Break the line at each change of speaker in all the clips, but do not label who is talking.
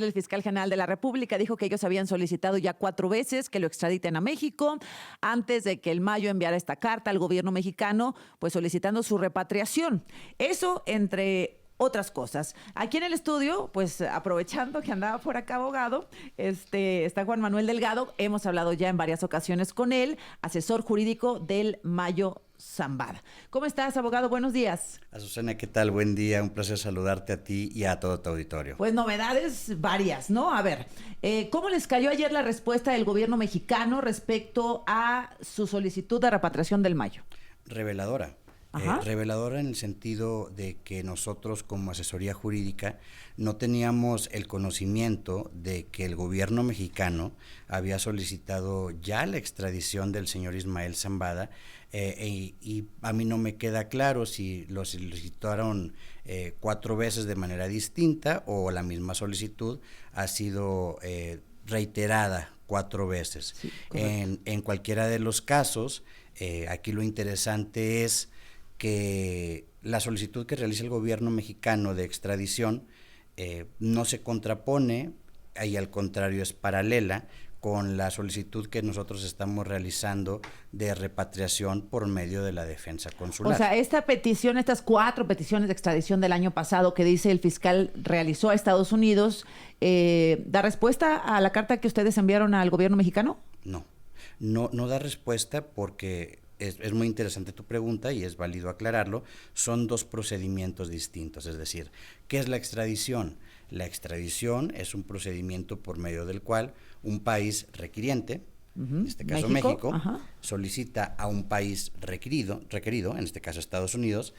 El fiscal general de la República dijo que ellos habían solicitado ya 4 veces que lo extraditen a México antes de que el Mayo enviara esta carta al gobierno mexicano, pues solicitando su repatriación. Eso entre otras cosas. Aquí en el estudio, pues aprovechando que andaba por acá abogado, está Juan Manuel Delgado. Hemos hablado ya en varias ocasiones con él, asesor jurídico del Mayo Zambada. ¿Cómo estás, abogado? Buenos días.
Azucena, ¿qué tal? Buen día, un placer saludarte a ti y a todo tu auditorio.
Pues novedades varias, ¿no? A ver, ¿cómo les cayó ayer la respuesta del gobierno mexicano respecto a su solicitud de repatriación del Mayo?
Reveladora. Reveladora en el sentido de que nosotros como asesoría jurídica no teníamos el conocimiento de que el gobierno mexicano había solicitado ya la extradición del señor Ismael Zambada, y a mí no me queda claro si lo solicitaron 4 veces de manera distinta o la misma solicitud ha sido reiterada 4 veces.
Sí,
en cualquiera de los casos, aquí lo interesante es que la solicitud que realiza el gobierno mexicano de extradición no se contrapone, y al contrario es paralela con la solicitud que nosotros estamos realizando de repatriación por medio de la defensa consular.
O sea, esta petición, estas 4 peticiones de extradición del año pasado que dice el fiscal realizó a Estados Unidos, ¿da respuesta a la carta que ustedes enviaron al gobierno mexicano?
No da respuesta porque es muy interesante tu pregunta y es válido aclararlo. Son 2 procedimientos distintos, es decir, ¿qué es la extradición? La extradición es un procedimiento por medio del cual un país requiriente, en este caso México, solicita a un país requerido, en este caso Estados Unidos,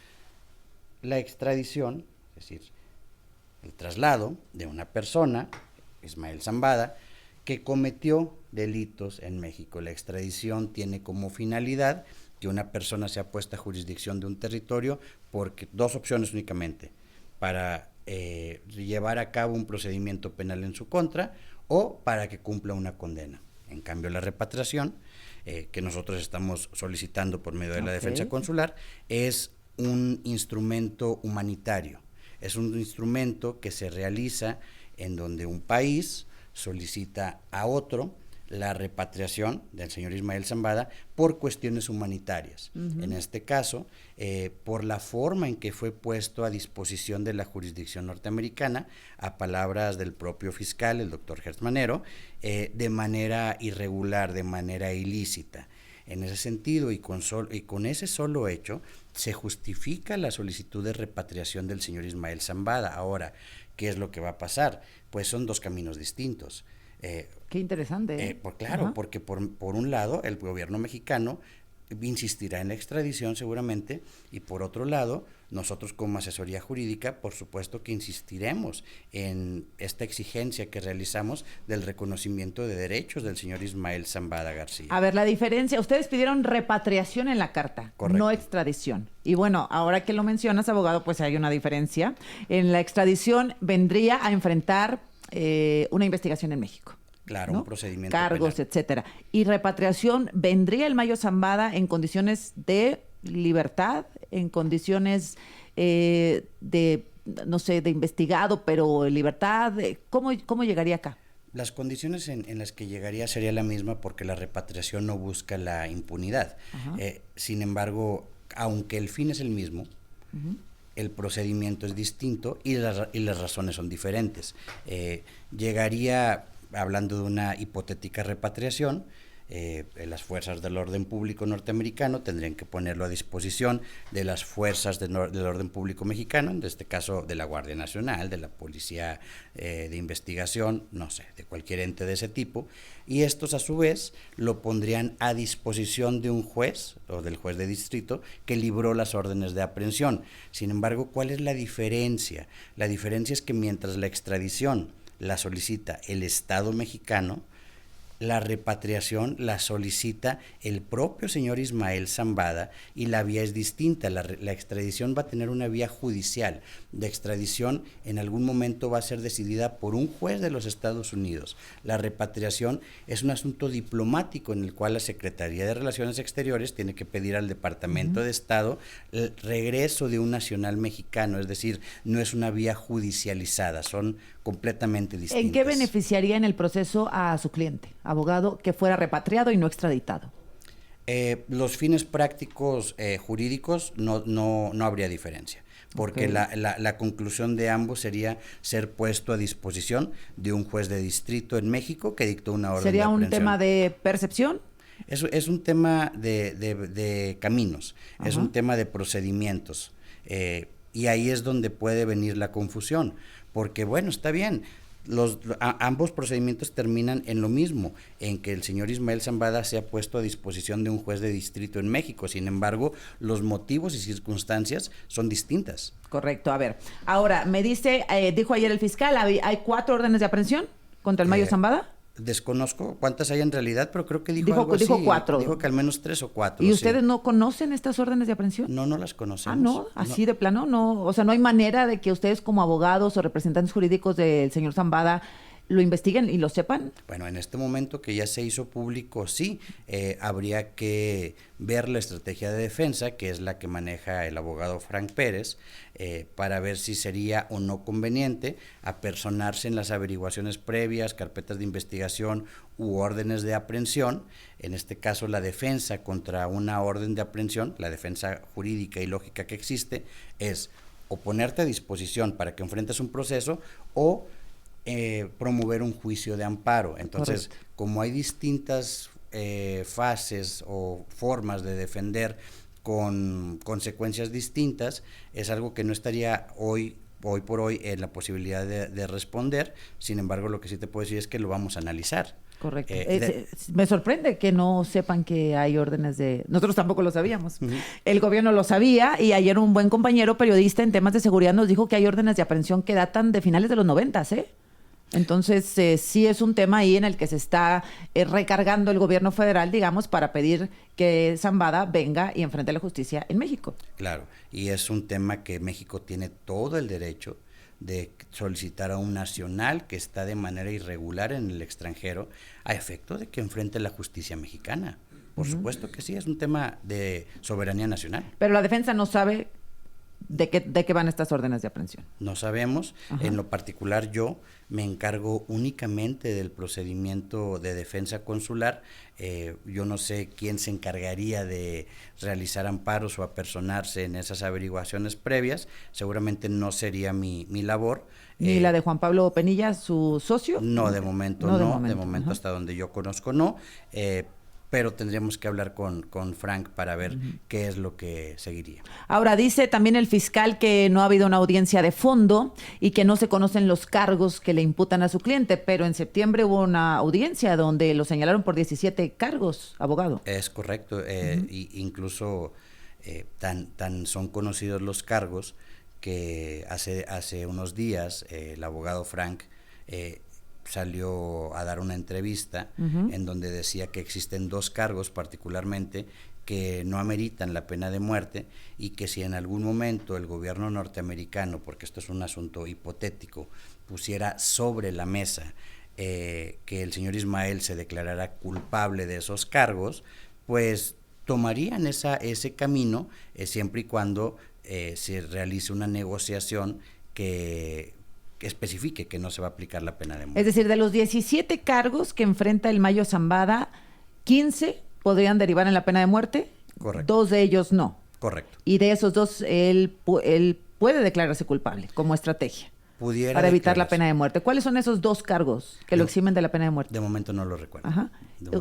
la extradición, es decir, el traslado de una persona, Ismael Zambada, que cometió delitos en México. La extradición tiene como finalidad que una persona sea puesta a jurisdicción de un territorio porque 2 opciones únicamente, para llevar a cabo un procedimiento penal en su contra o para que cumpla una condena. En cambio, la repatriación, que nosotros estamos solicitando por medio de la defensa consular, es un instrumento humanitario, es un instrumento que se realiza en donde un país solicita a otro la repatriación del señor Ismael Zambada por cuestiones humanitarias. En este caso, por la forma en que fue puesto a disposición de la jurisdicción norteamericana, a palabras del propio fiscal, el doctor Hertz Manero, de manera irregular, de manera ilícita. En ese sentido y con ese solo hecho, se justifica la solicitud de repatriación del señor Ismael Zambada. Ahora, ¿qué es lo que va a pasar? Pues son 2 caminos distintos.
Qué interesante.
Claro, porque por un lado el gobierno mexicano insistirá en la extradición seguramente, y por otro lado nosotros como asesoría jurídica por supuesto que insistiremos en esta exigencia que realizamos del reconocimiento de derechos del señor Ismael Zambada García.
A ver, la diferencia, ustedes pidieron repatriación en la carta,
correcto,
no extradición. Y bueno, ahora que lo mencionas, abogado, pues hay una diferencia. En la extradición vendría a enfrentar una investigación en México.
Claro,
¿no?
Un procedimiento
cargos,
penal,
etcétera. Y repatriación, ¿vendría el Mayo Zambada en condiciones de libertad, en condiciones de, no sé, de investigado, pero en libertad? ¿Cómo llegaría acá?
Las condiciones en las que llegaría sería la misma porque la repatriación no busca la impunidad. Sin embargo, aunque el fin es el mismo, el procedimiento es distinto y las razones son diferentes. Llegaría, hablando de una hipotética repatriación, las fuerzas del orden público norteamericano tendrían que ponerlo a disposición de las fuerzas del orden público mexicano, en este caso de la Guardia Nacional, de la Policía de Investigación, no sé, de cualquier ente de ese tipo, y estos a su vez lo pondrían a disposición de un juez o del juez de distrito que libró las órdenes de aprehensión. Sin embargo, ¿cuál es la diferencia? La diferencia es que mientras la extradición la solicita el Estado mexicano, La repatriación la solicita el propio señor Ismael Zambada y la vía es distinta. La extradición va a tener una vía judicial. La extradición en algún momento va a ser decidida por un juez de los Estados Unidos. La repatriación es un asunto diplomático en el cual la Secretaría de Relaciones Exteriores tiene que pedir al Departamento de Estado el regreso de un nacional mexicano, es decir, no es una vía judicializada, son completamente distintas.
¿En qué beneficiaría en el proceso a su cliente, abogado, que fuera repatriado y no extraditado?
Los fines prácticos jurídicos no habría diferencia, porque la conclusión de ambos sería ser puesto a disposición de un juez de distrito en México que dictó una orden de aprehensión.
¿Sería un tema de percepción?
Es un tema de caminos, es un tema de procedimientos, y ahí es donde puede venir la confusión, porque bueno, está bien, ambos procedimientos terminan en lo mismo, en que el señor Ismael Zambada sea puesto a disposición de un juez de distrito en México. Sin embargo, los motivos y circunstancias son distintas.
Correcto. A ver, ahora, me dice, dijo ayer el fiscal, ¿hay 4 órdenes de aprehensión contra el Mayo Zambada?
Desconozco cuántas hay en realidad, pero creo que dijo algo así.
Dijo 4.
Dijo que al menos 3 o 4.
¿Y ustedes no conocen estas órdenes de aprehensión?
No las conocemos.
No, así de plano, no. O sea, no hay manera de que ustedes como abogados o representantes jurídicos del señor Zambada lo investiguen y lo sepan.
Bueno, en este momento que ya se hizo público, sí, habría que ver la estrategia de defensa, que es la que maneja el abogado Frank Pérez, para ver si sería o no conveniente apersonarse en las averiguaciones previas, carpetas de investigación u órdenes de aprehensión. En este caso, la defensa contra una orden de aprehensión, la defensa jurídica y lógica que existe, es o ponerte a disposición para que enfrentes un proceso o promover un juicio de amparo. Entonces, correcto, como hay distintas fases o formas de defender con consecuencias distintas, es algo que no estaría hoy por hoy en la posibilidad de responder. Sin embargo, lo que sí te puedo decir es que lo vamos a analizar.
Correcto. Me sorprende que no sepan que hay órdenes de... Nosotros tampoco lo sabíamos. El gobierno lo sabía y ayer un buen compañero periodista en temas de seguridad nos dijo que hay órdenes de aprehensión que datan de finales de los 90, ¿eh? Entonces, sí es un tema ahí en el que se está recargando el gobierno federal, digamos, para pedir que Zambada venga y enfrente a la justicia en México.
Claro, y es un tema que México tiene todo el derecho de solicitar a un nacional que está de manera irregular en el extranjero a efecto de que enfrente la justicia mexicana. Por supuesto que sí, es un tema de soberanía nacional.
Pero la defensa no sabe de qué van estas órdenes de aprehensión.
No sabemos. En lo particular, yo me encargo únicamente del procedimiento de defensa consular. Yo no sé quién se encargaría de realizar amparos o apersonarse en esas averiguaciones previas. Seguramente no sería mi labor.
¿Ni la de Juan Pablo Penilla, su socio?
No, de momento no. De momento hasta donde yo conozco, no. Pero tendríamos que hablar con Frank para ver qué es lo que seguiría.
Ahora, dice también el fiscal que no ha habido una audiencia de fondo y que no se conocen los cargos que le imputan a su cliente, pero en septiembre hubo una audiencia donde lo señalaron por 17 cargos, abogado.
Es correcto, incluso tan son conocidos los cargos que hace unos días el abogado Frank salió a dar una entrevista en donde decía que existen 2 cargos particularmente que no ameritan la pena de muerte y que si en algún momento el gobierno norteamericano, porque esto es un asunto hipotético, pusiera sobre la mesa que el señor Ismael se declarara culpable de esos cargos, pues tomarían ese camino siempre y cuando se realice una negociación que especifique que no se va a aplicar la pena de muerte.
Es decir, de los 17 cargos que enfrenta el Mayo Zambada, 15 podrían derivar en la pena de muerte.
Correcto.
2 de ellos no.
Correcto.
Y de esos 2, él puede declararse culpable como estrategia para evitar la pena de muerte. ¿Cuáles son esos 2 cargos que lo eximen de la pena de muerte?
De momento no lo recuerdo.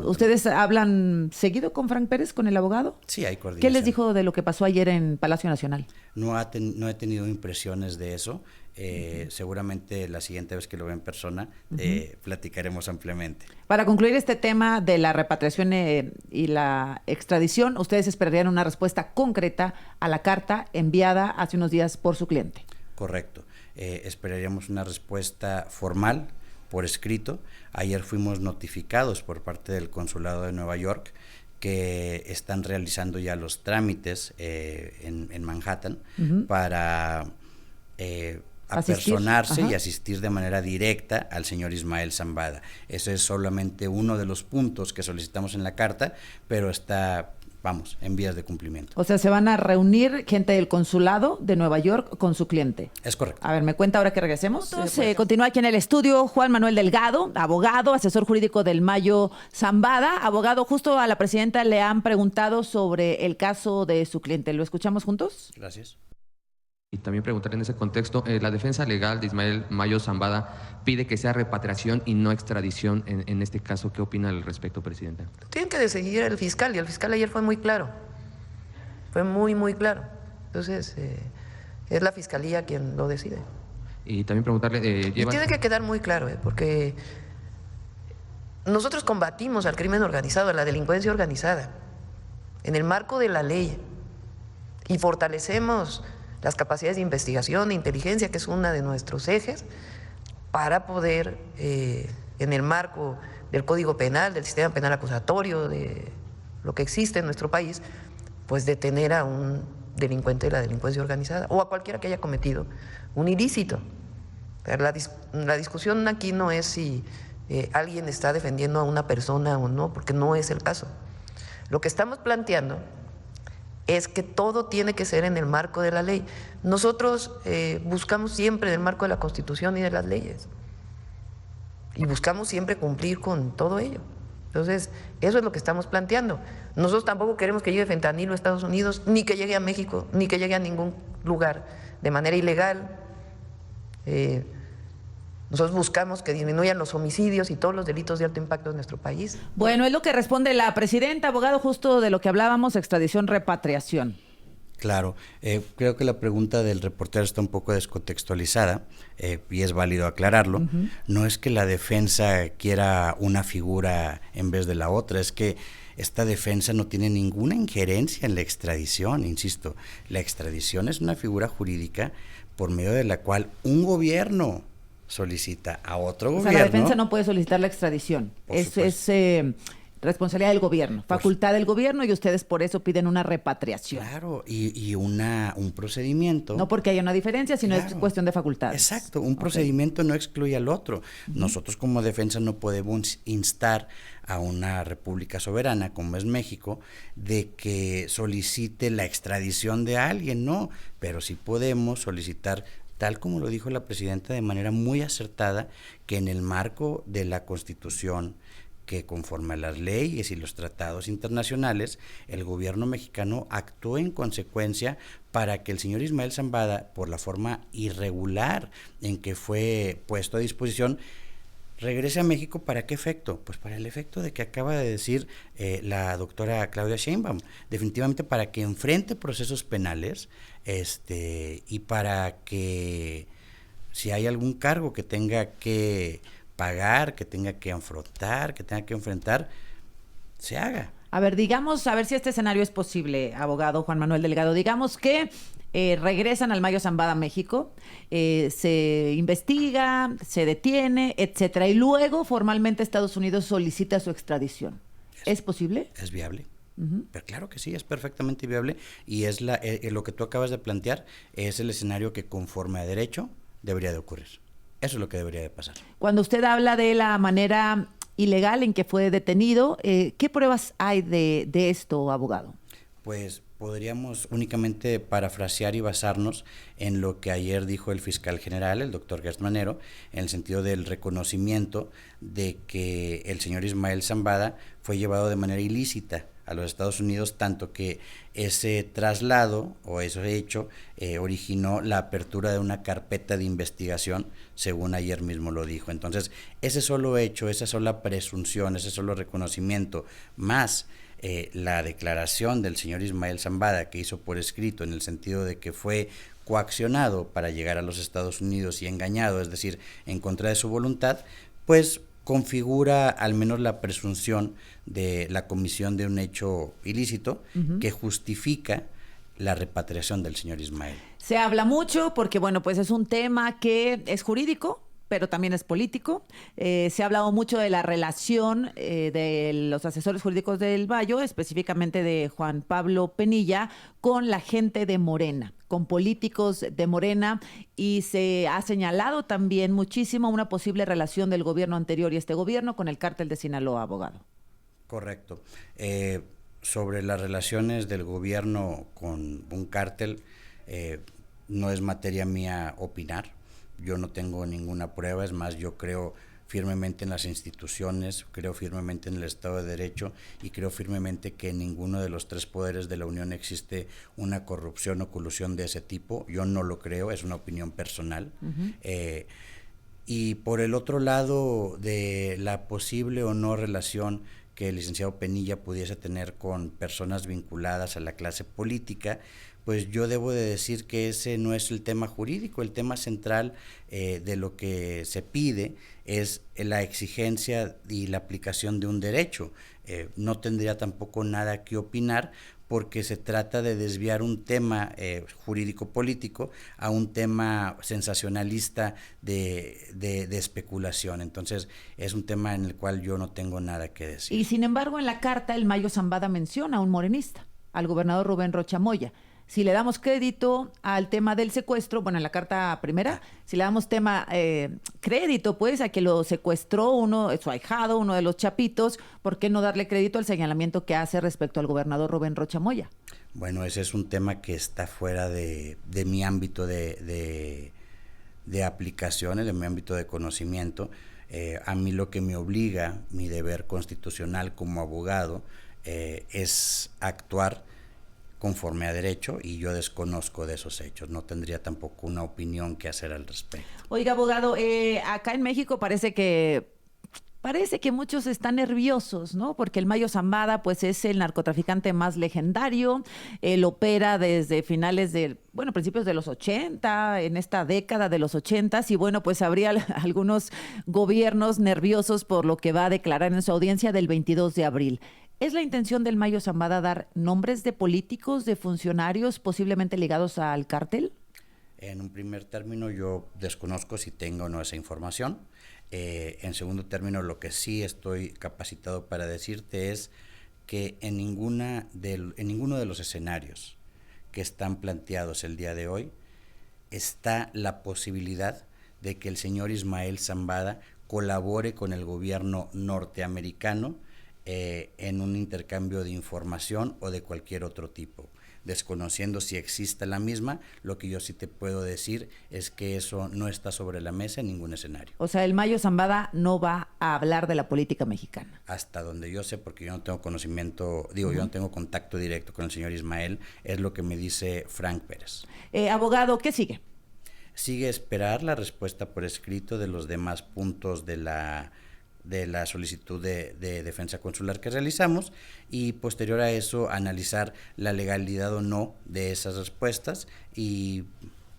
¿Ustedes hablan seguido con Frank Pérez, con el abogado?
Sí, hay coordinación.
¿Qué les dijo de lo que pasó ayer en Palacio Nacional?
No he tenido impresiones de eso. Seguramente la siguiente vez que lo vea en persona platicaremos ampliamente.
Para concluir este tema de la repatriación y la extradición, ¿ustedes esperarían una respuesta concreta a la carta enviada hace unos días por su cliente?
Correcto. Esperaríamos una respuesta formal, por escrito. Ayer fuimos notificados por parte del Consulado de Nueva York que están realizando ya los trámites en Manhattan para apersonarse y asistir de manera directa al señor Ismael Zambada. Ese es solamente uno de los puntos que solicitamos en la carta, pero está, en vías de cumplimiento.
O sea, se van a reunir gente del consulado de Nueva York con su cliente.
Es correcto.
A ver, ¿me cuenta ahora que regresemos? Entonces, continúa aquí en el estudio Juan Manuel Delgado, abogado, asesor jurídico del Mayo Zambada. Abogado, justo a la presidenta le han preguntado sobre el caso de su cliente. ¿Lo escuchamos juntos?
Gracias.
Y también preguntar en ese contexto, la defensa legal de Ismael Mayo Zambada pide que sea repatriación y no extradición en este caso. ¿Qué opina al respecto, presidenta?
Tienen que decidir el fiscal, y el fiscal ayer fue muy claro, fue muy claro. Entonces, es la fiscalía quien lo decide.
Y también preguntarle...
Y tiene que quedar muy claro, porque nosotros combatimos al crimen organizado, a la delincuencia organizada, en el marco de la ley, y fortalecemos las capacidades de investigación, de inteligencia, que es uno de nuestros ejes, para poder, en el marco del Código Penal, del sistema penal acusatorio, de lo que existe en nuestro país, pues detener a un delincuente de la delincuencia organizada o a cualquiera que haya cometido un ilícito. La discusión aquí no es si alguien está defendiendo a una persona o no, porque no es el caso. Lo que estamos planteando es que todo tiene que ser en el marco de la ley. Nosotros buscamos siempre en el marco de la Constitución y de las leyes. Y buscamos siempre cumplir con todo ello. Entonces, eso es lo que estamos planteando. Nosotros tampoco queremos que llegue fentanilo a Estados Unidos, ni que llegue a México, ni que llegue a ningún lugar de manera ilegal. Nosotros buscamos que disminuyan los homicidios y todos los delitos de alto impacto en nuestro país.
Bueno, es lo que responde la presidenta, abogado, justo de lo que hablábamos, extradición, repatriación.
Claro, creo que la pregunta del reportero está un poco descontextualizada y es válido aclararlo. No es que la defensa quiera una figura en vez de la otra, es que esta defensa no tiene ninguna injerencia en la extradición, insisto. La extradición es una figura jurídica por medio de la cual un gobierno solicita a otro gobierno.
O sea, la defensa no puede solicitar la extradición. Es responsabilidad del gobierno, facultad del gobierno, y ustedes por eso piden una repatriación.
Claro, y un procedimiento.
No porque haya una diferencia, sino es cuestión de facultades.
Exacto, un procedimiento no excluye al otro. Nosotros como defensa no podemos instar a una república soberana como es México de que solicite la extradición de alguien, no, pero sí podemos solicitar, tal como lo dijo la presidenta de manera muy acertada, que en el marco de la Constitución, que conforme a las leyes y los tratados internacionales, el gobierno mexicano actuó en consecuencia para que el señor Ismael Zambada, por la forma irregular en que fue puesto a disposición, regrese a México. ¿Para qué efecto? Pues para el efecto de que acaba de decir la doctora Claudia Sheinbaum, definitivamente para que enfrente procesos penales y para que si hay algún cargo que tenga que pagar, que tenga que afrontar, que tenga que enfrentar, se haga.
A ver, digamos, a ver si este escenario es posible, abogado Juan Manuel Delgado. Digamos que regresan al Mayo Zambada a México, se investiga, se detiene, etcétera, y luego formalmente Estados Unidos solicita su extradición. ¿Es posible?
Es viable. Pero claro que sí, es perfectamente viable, y es lo que tú acabas de plantear es el escenario que conforme a derecho debería de ocurrir. Eso es lo que debería de pasar.
Cuando usted habla de la manera ilegal en que fue detenido, ¿qué pruebas hay de esto, abogado?
Pues podríamos únicamente parafrasear y basarnos en lo que ayer dijo el fiscal general, el doctor Gertz Manero, en el sentido del reconocimiento de que el señor Ismael Zambada fue llevado de manera ilícita a los Estados Unidos, tanto que ese traslado o ese hecho originó la apertura de una carpeta de investigación, según ayer mismo lo dijo. Entonces, ese solo hecho, esa sola presunción, ese solo reconocimiento, más la declaración del señor Ismael Zambada que hizo por escrito en el sentido de que fue coaccionado para llegar a los Estados Unidos y engañado, es decir, en contra de su voluntad, pues configura al menos la presunción de la comisión de un hecho ilícito que justifica la repatriación del señor Ismael.
Se habla mucho porque, bueno, pues es un tema que es jurídico, pero también es político. Se ha hablado mucho de la relación de los asesores jurídicos del Mayo, específicamente de Juan Pablo Penilla, con la gente de Morena, con políticos de Morena, y se ha señalado también muchísimo una posible relación del gobierno anterior y este gobierno con el cártel de Sinaloa, abogado.
Correcto. Sobre las relaciones del gobierno con un cártel, no es materia mía opinar. Yo no tengo ninguna prueba, es más, yo creo firmemente en las instituciones, creo firmemente en el Estado de Derecho y creo firmemente que en ninguno de los tres poderes de la Unión existe una corrupción o colusión de ese tipo. Yo no lo creo, es una opinión personal. Y por el otro lado, de la posible o no relación que el licenciado Penilla pudiese tener con personas vinculadas a la clase política, pues yo debo de decir que ese no es el tema jurídico. El tema central de lo que se pide es la exigencia y la aplicación de un derecho. No tendría tampoco nada que opinar, porque se trata de desviar un tema jurídico-político a un tema sensacionalista de especulación. Entonces, es un tema en el cual yo no tengo nada que decir.
Y sin embargo, en la carta, el Mayo Zambada menciona a un morenista, al gobernador Rubén Rocha Moya. Si le damos crédito al tema del secuestro, bueno, en la carta primera, si le damos crédito, pues, a que lo secuestró su ahijado, uno de los chapitos, ¿por qué no darle crédito al señalamiento que hace respecto al gobernador Rubén Rocha Moya?
Bueno, ese es un tema que está fuera de mi ámbito de aplicaciones, de mi ámbito de conocimiento. A mí lo que me obliga, mi deber constitucional como abogado, es actuar conforme a derecho, y yo desconozco de esos hechos. No tendría tampoco una opinión que hacer al respecto.
Oiga, abogado, acá en México parece que muchos están nerviosos, ¿no? Porque el Mayo Zambada, pues, es el narcotraficante más legendario. Él opera desde principios de los 80, en esta década de los 80, y bueno, pues habría algunos gobiernos nerviosos por lo que va a declarar en su audiencia del 22 de abril. ¿Es la intención del Mayo Zambada dar nombres de políticos, de funcionarios posiblemente ligados al cártel?
En un primer término, yo desconozco si tengo o no esa información. En segundo término, lo que sí estoy capacitado para decirte es que en ninguno de los escenarios que están planteados el día de hoy está la posibilidad de que el señor Ismael Zambada colabore con el gobierno norteamericano en un intercambio de información o de cualquier otro tipo. Desconociendo si existe la misma, lo que yo sí te puedo decir es que eso no está sobre la mesa en ningún escenario.
O sea, el Mayo Zambada no va a hablar de la política mexicana.
Hasta donde yo sé, porque yo no tengo conocimiento, yo no tengo contacto directo con el señor Ismael, es lo que me dice Frank Pérez.
Abogado, ¿qué sigue?
Sigue esperar la respuesta por escrito de los demás puntos de la solicitud de defensa consular que realizamos, y posterior a eso analizar la legalidad o no de esas respuestas y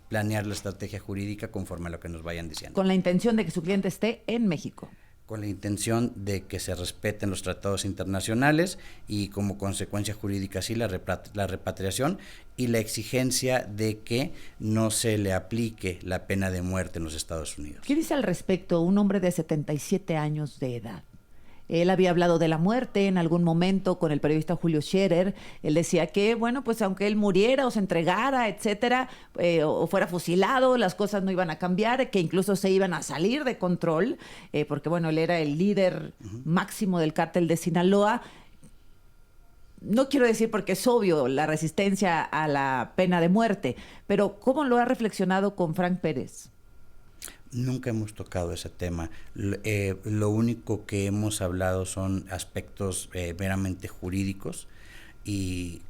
planear la estrategia jurídica conforme a lo que nos vayan diciendo.
Con la intención de que su cliente esté en México.
Con la intención de que se respeten los tratados internacionales y como consecuencia jurídica sí la repatriación y la exigencia de que no se le aplique la pena de muerte en los Estados Unidos.
¿Qué dice al respecto un hombre de 77 años de edad? Él había hablado de la muerte en algún momento con el periodista Julio Scherer. Él decía que, bueno, pues aunque él muriera o se entregara, etcétera, o fuera fusilado, las cosas no iban a cambiar, que incluso se iban a salir de control, porque, bueno, él era el líder máximo del cártel de Sinaloa. No quiero decir porque es obvio la resistencia a la pena de muerte, pero ¿cómo lo ha reflexionado con Frank Pérez?
Nunca hemos tocado ese tema. Lo único que hemos hablado son aspectos meramente jurídicos, y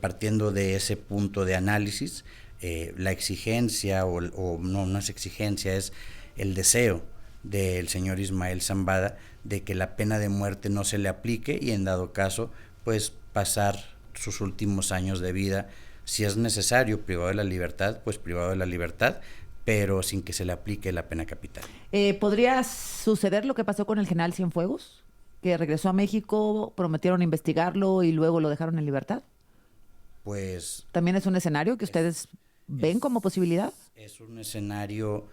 partiendo de ese punto de análisis, la exigencia no es exigencia, es el deseo del señor Ismael Zambada de que la pena de muerte no se le aplique y en dado caso, pues pasar sus últimos años de vida, si es necesario, privado de la libertad, pues privado de la libertad, pero sin que se le aplique la pena capital.
¿Podría suceder lo que pasó con el general Cienfuegos? Que regresó a México, prometieron investigarlo y luego lo dejaron en libertad.
Pues...
¿También es un escenario que ustedes ven como posibilidad?
Es un escenario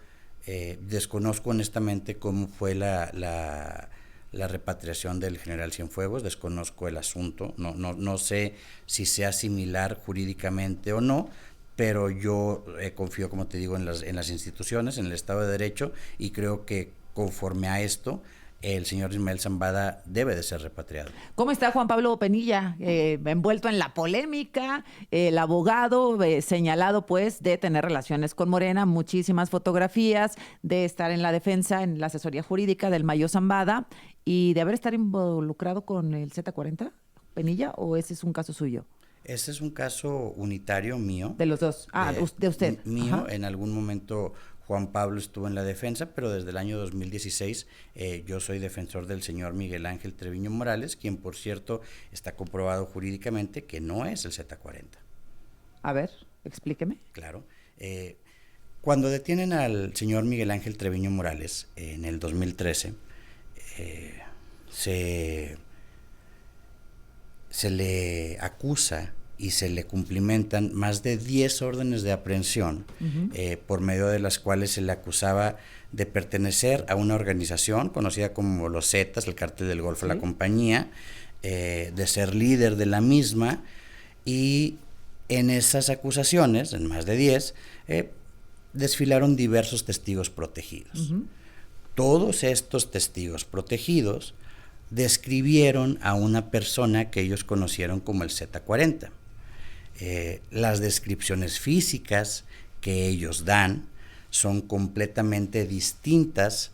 Desconozco honestamente cómo fue la repatriación del general Cienfuegos, desconozco el asunto, no sé si sea similar jurídicamente o no, pero yo confío, como te digo, en las instituciones, en el Estado de Derecho, y creo que conforme a esto, el señor Ismael Zambada debe de ser repatriado.
¿Cómo está Juan Pablo Penilla? Envuelto en la polémica, el abogado señalado pues de tener relaciones con Morena, muchísimas fotografías, de estar en la defensa, en la asesoría jurídica del Mayo Zambada y de haber estado involucrado con el Z40, Penilla, ¿o ese es un caso suyo?
Este es un caso unitario mío.
De los dos. De usted.
Mío.
Ajá.
En algún momento Juan Pablo estuvo en la defensa, pero desde el año 2016 yo soy defensor del señor Miguel Ángel Treviño Morales, quien por cierto está comprobado jurídicamente que no es el Z40.
A ver, explíqueme.
Claro. Cuando detienen al señor Miguel Ángel Treviño Morales en el 2013, se le acusa y se le cumplimentan más de 10 órdenes de aprehensión, por medio de las cuales se le acusaba de pertenecer a una organización conocida como los Zetas, el Cártel del Golfo, ¿sí?, la compañía, de ser líder de la misma, y en esas acusaciones, en más de 10, desfilaron diversos testigos protegidos. Todos estos testigos protegidos describieron a una persona que ellos conocieron como el Z40. Las descripciones físicas que ellos dan son completamente distintas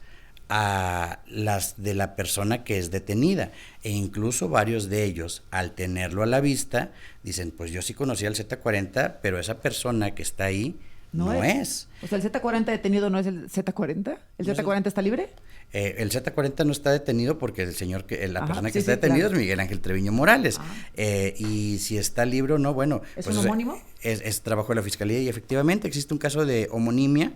a las de la persona que es detenida, e incluso varios de ellos, al tenerlo a la vista, dicen, pues yo sí conocía al Z40, pero esa persona que está ahí no es.
O sea, ¿el Z40 detenido no es el Z40? ¿El Z40 está libre?
El Z40 no está detenido porque el señor, la persona que
sí,
está detenido,
claro,
es Miguel Ángel Treviño Morales. Y si está libre o no, bueno.
¿Es
pues,
un homónimo?
Es trabajo de la Fiscalía, y efectivamente existe un caso de homonimia.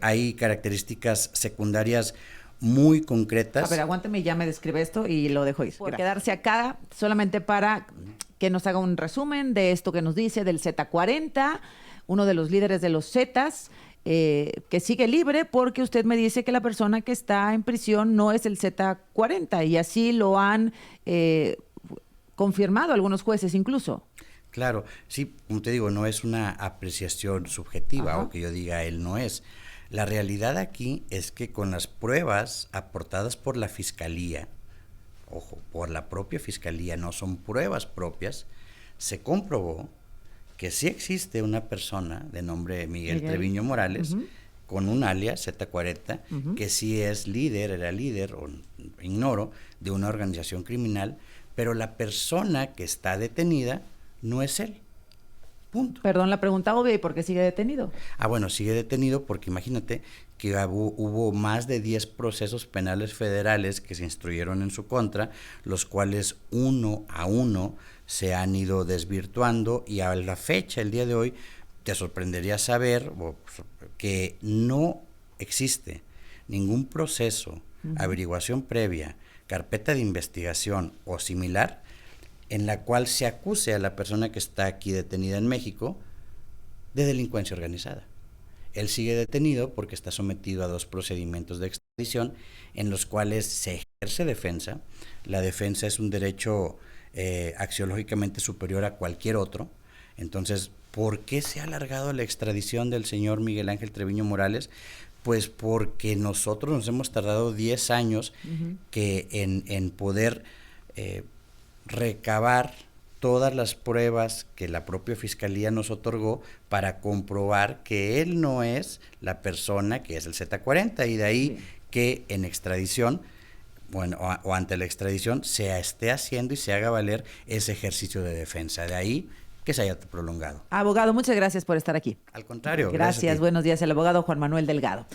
Hay características secundarias muy concretas.
A ver, aguánteme y ya me describe esto y lo dejo ir. Por quedarse acá solamente para que nos haga un resumen de esto que nos dice del Z40, uno de los líderes de los Zetas, que sigue libre porque usted me dice que la persona que está en prisión no es el Z40, y así lo han confirmado algunos jueces incluso.
Claro, sí, como te digo, no es una apreciación subjetiva. Ajá. O que yo diga él no es. La realidad aquí es que con las pruebas aportadas por la Fiscalía, ojo, por la propia Fiscalía, no son pruebas propias, se comprobó que sí existe una persona de nombre Miguel Treviño Morales, con un alias Z40, que sí es líder, era líder, o ignoro, de una organización criminal, pero la persona que está detenida no es él. Punto.
Perdón, la pregunta obvia, ¿y por qué sigue detenido?
Bueno, sigue detenido porque imagínate que hubo más de 10 procesos penales federales que se instruyeron en su contra, los cuales uno a uno se han ido desvirtuando, y a la fecha, el día de hoy, te sorprendería saber que no existe ningún proceso, averiguación previa, carpeta de investigación o similar en la cual se acuse a la persona que está aquí detenida en México de delincuencia organizada. Él sigue detenido porque está sometido a 2 procedimientos de extradición en los cuales se ejerce defensa. La defensa es un derecho axiológicamente superior a cualquier otro. Entonces, ¿por qué se ha alargado la extradición del señor Miguel Ángel Treviño Morales? Pues porque nosotros nos hemos tardado 10 años que en poder recabar todas las pruebas que la propia Fiscalía nos otorgó para comprobar que él no es la persona que es el Z40, y de ahí que en extradición, bueno, o ante la extradición, se esté haciendo y se haga valer ese ejercicio de defensa. De ahí que se haya prolongado.
Abogado, muchas gracias por estar aquí.
Al contrario.
Gracias, buenos días. El abogado Juan Manuel Delgado.